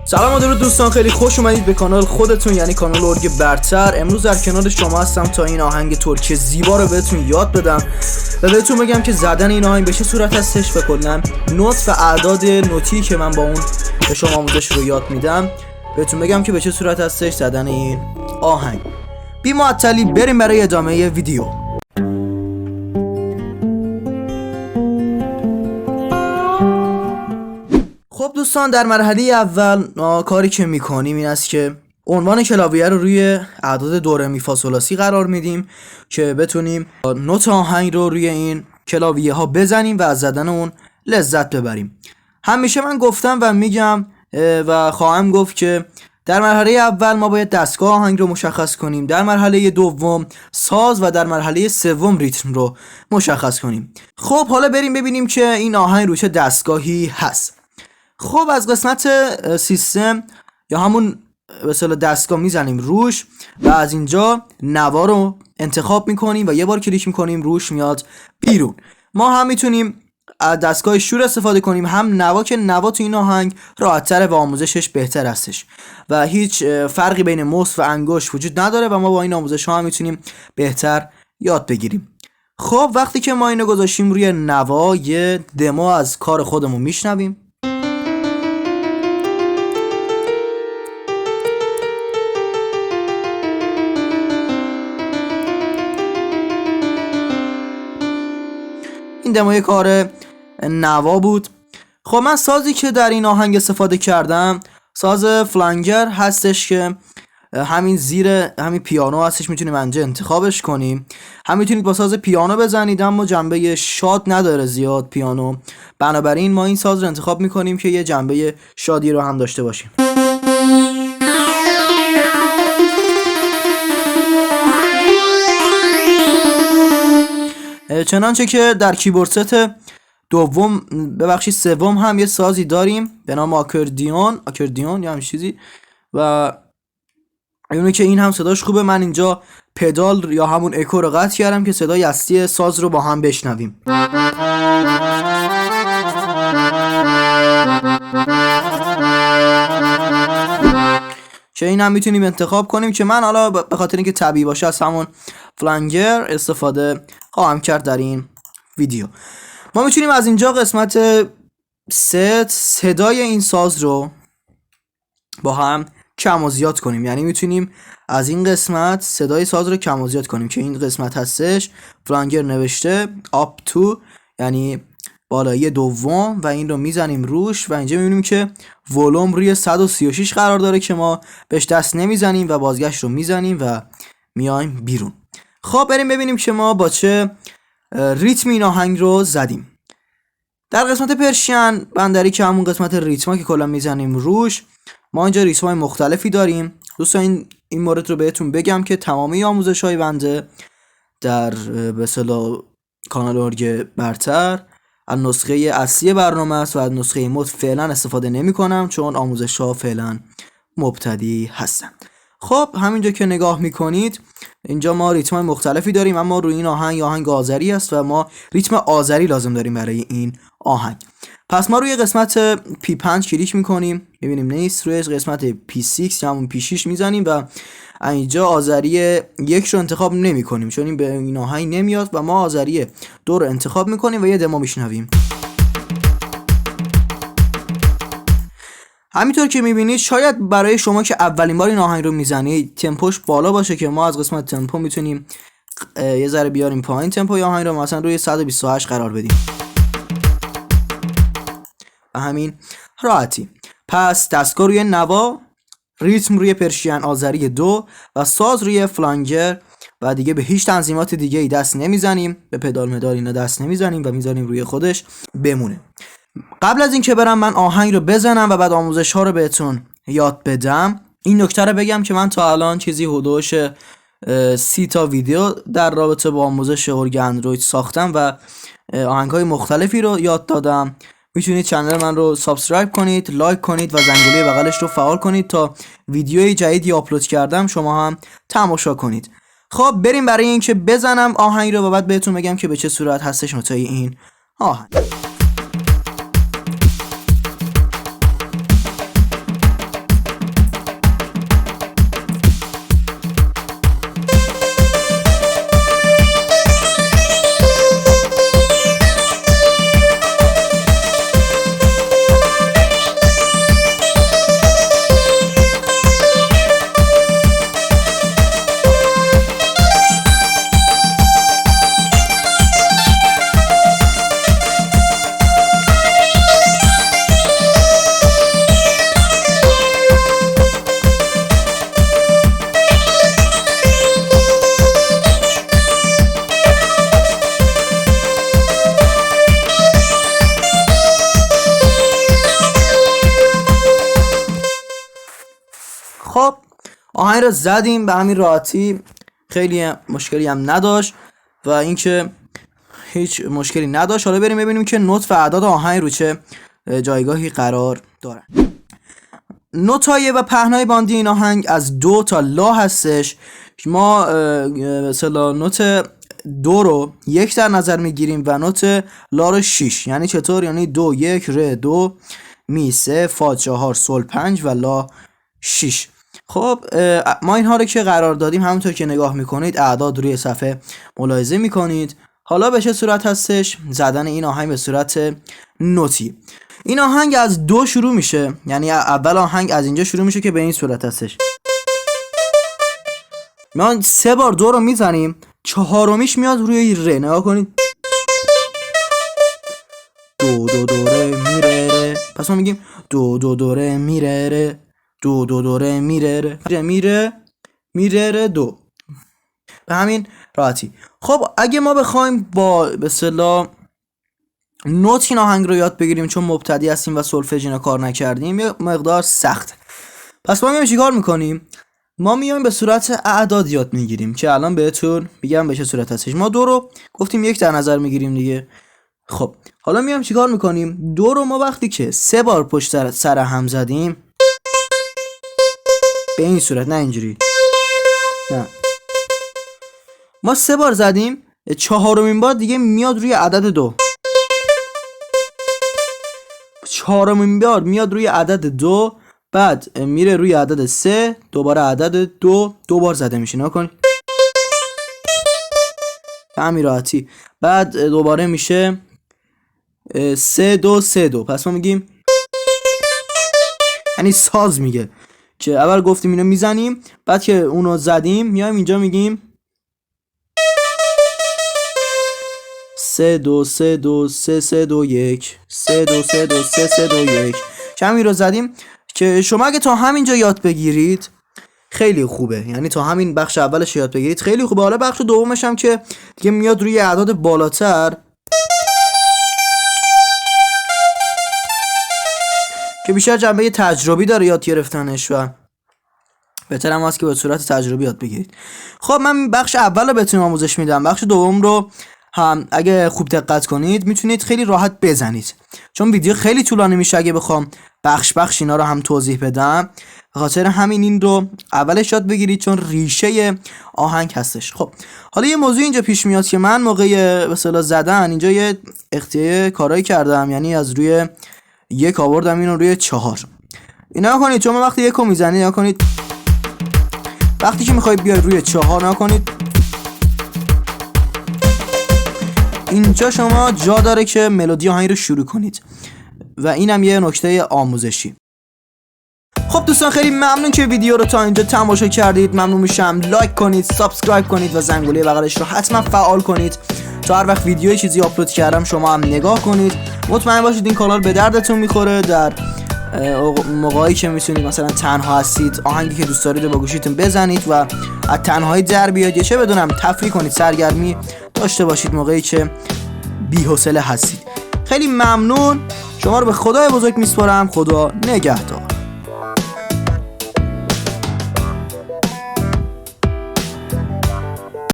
سلام و درود دوستان، خیلی خوش اومدید به کانال خودتون، یعنی کانال ارگ برتر. امروز در کنار شما هستم تا این آهنگ ترکی زیبا رو بهتون یاد بدم و بهتون بگم که زدن این آهنگ به چه صورت هستش و کلا نوت و اعداد نوتی که من با اون به شما آموزش رو یاد میدم بهتون بگم که به چه صورت هستش زدن این آهنگ. بی معطلی بریم برای ادامه ویدیو. خب دوستان، در مرحله اول کاری که میکنیم این است که عنوان کلاویه رو روی اعداد دو ره می فا صل لا سی قرار میدیم که بتونیم نوت آهنگ رو روی این کلاویه ها بزنیم و از زدن اون لذت ببریم. همیشه من گفتم و میگم و خواهم گفت که در مرحله اول ما باید دستگاه آهنگ رو مشخص کنیم، در مرحله دوم ساز و در مرحله سوم ریتم رو مشخص کنیم. خب حالا بریم ببینیم که این آهنگ رو چه دستگاهی هست. خب از قسمت سیستم یا همون به اصطلاح دستگاه میزنیم روش و از اینجا نوا رو انتخاب میکنیم و یه بار کلیک میکنیم روش میاد بیرون. ما هم میتونیم از دستگاه شور استفاده کنیم، هم نوا که نوا تو این آهنگ راحت‌تره و آموزشش بهتر هستش و هیچ فرقی بین موس و انگشت وجود نداره و ما با این آموزش ها هم میتونیم بهتر یاد بگیریم. خب وقتی که ما اینو گذاشتیم روی نوا، یه دمو از کار خودمون میشنویم. این دموی کار نوا بود. خب من سازی که در این آهنگ استفاده کردم ساز فلانگر هستش که همین زیر همین پیانو هستش، میتونیم اینجا انتخابش کنیم. هم میتونید با ساز پیانو بزنید اما جنبه شاد نداره زیاد پیانو، بنابراین ما این ساز رو انتخاب میکنیم که یه جنبه شادی رو هم داشته باشیم. چنانچه که در کیبورد ست سوم هم یه سازی داریم به نام آکوردیون یا همین چیزی و اونو که این هم صداش خوبه. من اینجا پدال یا همون اکو رو قطع کردم که صدای اصلی ساز رو با هم بشنویم. که این هم میتونیم انتخاب کنیم که من حالا به خاطر اینکه طبیعی باشه از همون فلانگر استفاده خواهم کرد در این ویدیو. ما میتونیم از اینجا قسمت ست صدای این ساز رو با هم کم و زیاد کنیم، یعنی میتونیم از این قسمت صدای ساز رو کم و زیاد کنیم که این قسمت هستش فلانگر نوشته آپ تو یعنی بالایی دوم و این رو میزنیم روش و اینجا میبینیم که ولوم روی 136 قرار داره که ما بهش دست نمیزنیم و بازگشت رو میزنیم و میایم بیرون. خب بریم ببینیم که ما با چه ریتم این آهنگ رو زدیم. در قسمت پرشین بندری که همون قسمت ریتما که کلا میزنیم روش، ما اینجا ریتمای مختلفی داریم. دوستان این مورد رو بهتون بگم که تمامی آموزش‌های بنده در به اصطلاح کانال ارگ برتر از نسخه اصلی برنامه است و از نسخه مد فعلا استفاده نمی کنم چون آموزش ها فعلا مبتدی هستن. خب همینجا که نگاه میکنید اینجا ما ریتم مختلفی داریم، اما روی این آهنگ آذری است و ما ریتم آذری لازم داریم برای این آهنگ. پس ما روی قسمت P5 کلیک میکنیم، میبینیم نیست، روی قسمت P6 یا همون P6 میزنیم و اینجا آذری 1 رو انتخاب نمی کنیم چون این به این آهنگ نمیاد و ما آذری 2 رو انتخاب میکنیم و یه دمو میشنویم. همینطور که میبینید شاید برای شما که اولین بار این آهنگ رو میزنید تمپوش بالا باشه که ما از قسمت تمپو میتونیم یه ذره بیاریم پایین تمپو یا آهنگ رو مثلا روی 128 قرار بدیم و همین راحتی. پس دستگاه روی نوا، ریتم روی پرشین آذری 2 و ساز روی فلانگر و دیگه به هیچ تنظیمات دیگه ای دست نمیزنیم، به پدال مدال اینا دست نمیزنیم و میزنیم روی خودش بمونه. قبل از اینکه برم من آهنگ رو بزنم و بعد آموزش ها رو بهتون یاد بدم، این نکته رو بگم که من تا الان چیزی حدودش 30 تا ویدیو در رابطه با آموزش ارگ اندروید ساختم و آهنگ های مختلفی رو یاد دادم. میتونید چنل من رو سابسکرایب کنید، لایک کنید و زنگوله بغلش رو فعال کنید تا ویدیوی جدیدی آپلود کردم شما هم تماشا کنید. خب بریم برای اینکه بزنم آهنگ رو و بعد بهتون بگم که به چه صورت هستش نوتای این آهنگ. آهنگ رو زدیم به همین راحتی، خیلی مشکلی هم نداشت و اینکه هیچ مشکلی نداشت. حالا بریم ببینیم که نوت و اعداد آهنگ رو چه جایگاهی قرار دارن. نوتای و پهنای باندی این آهنگ از دو تا لا هستش. ما مثلا نوت دو رو 1 در نظر میگیریم و نوت لا رو 6. یعنی چطور؟ یعنی دو 1 ر 2 می 3 فا 4 سل 5 و لا 6. خب ما اینها رو که قرار دادیم همونطور که نگاه میکنید اعداد روی صفحه ملاحظه میکنید. حالا به چه صورت هستش زدن این آهنگ؟ به صورت نوتی. این آهنگ از دو شروع میشه، یعنی اول آهنگ از اینجا شروع میشه که به این صورت هستش. ما 3 بار دو رو میزنیم، 4میش میاد روی ر. نگاه کنید، دو دو دو ره می ره ره. پس ما میگیم دو دو دو ره می ره ره، دو دو دو ره می ره ره، می ره ره دو. به همین راحتی. خب اگه ما بخوایم با به اصطلاح نوت این آهنگ رو یاد بگیریم، چون مبتدی هستیم و سولفژ اینا کار نکردیم، یه مقدار سخت. پس ما میایم چیکار میکنیم؟ ما میایم به صورت اعداد یاد میگیریم که الان بهتون میگم به چه صورت هستش. ما دو رو گفتیم 1 در نظر میگیریم دیگه. خب حالا میایم چیکار میکنیم؟ دو رو ما وقتی که 3 بار پشت سر هم زدیم به این صورت، نه اینجوری، نه، ما 3 بار زدیم، 4مین بار دیگه میاد روی عدد 2. 4مین بار میاد روی عدد 2، بعد میره روی عدد 3، دوباره عدد 2 بار زده میشه. نکن به همین راحتی. بعد دوباره میشه 3 2 3 2. پس ما میگیم، یعنی ساز میگه که اول گفتیم اینو میزنیم، بعد که اونو زدیم میایم اینجا میگیم 3 2 3 2 3 3 2 1 3 2 3 2 3 3 2 1. کمی رو زدیم که شما اگه تا همینجا یاد بگیرید خیلی خوبه، یعنی تا همین بخش اولش یاد بگیرید خیلی خوبه. حالا بخش دومش هم که دیگه میاد روی اعداد بالاتر که بیشتر جنبه تجربی داره یاد گرفتنش و بهتر هم هست که به صورت تجربی یاد بگیرید. خب من بخش اول رو بهتون آموزش میدم، بخش دوم رو هم اگه خوب دقت کنید میتونید خیلی راحت بزنید، چون ویدیو خیلی طولانی میشه اگه بخوام بخش اینا رو هم توضیح بدم. به خاطر همین این رو اولش یاد بگیرید چون ریشه آهنگ هستش. خب حالا یه موضوع اینجا پیش میاد که من موقع به اصطلاح زدن اینجا یه اختیار کارایی کردم، یعنی از روی 1 آوردم اینو روی 4. اینا کنید، چون وقتی 1 رو میزنید نگاه کنید، وقتی که میخواید بیاید روی 4 نگاه کنید اینجا شما جا داره که ملودی آهنگ رو شروع کنید و اینم یه نکته آموزشی. خب دوستان خیلی ممنون که ویدیو رو تا اینجا تماشا کردید. ممنون میشم لایک کنید، سابسکرایب کنید و زنگوله بغلش رو حتما فعال کنید تا هر وقت ویدیوی چیزی آپلود کردم شما هم نگاه کنید. مطمئن باشید این کانال به دردتون میخوره در موقعی که میتونید مثلا تنها هستید آهنگی که دوست دارید رو با گوشیتون بزنید و از تنهایی در بیاد، چه بدونم تفریح کنید، سرگرمی داشته باشید موقعی که بی‌حوصله هستید. خیلی ممنون، شما رو به خدای بزرگ میسپارم. خدا نگهدار.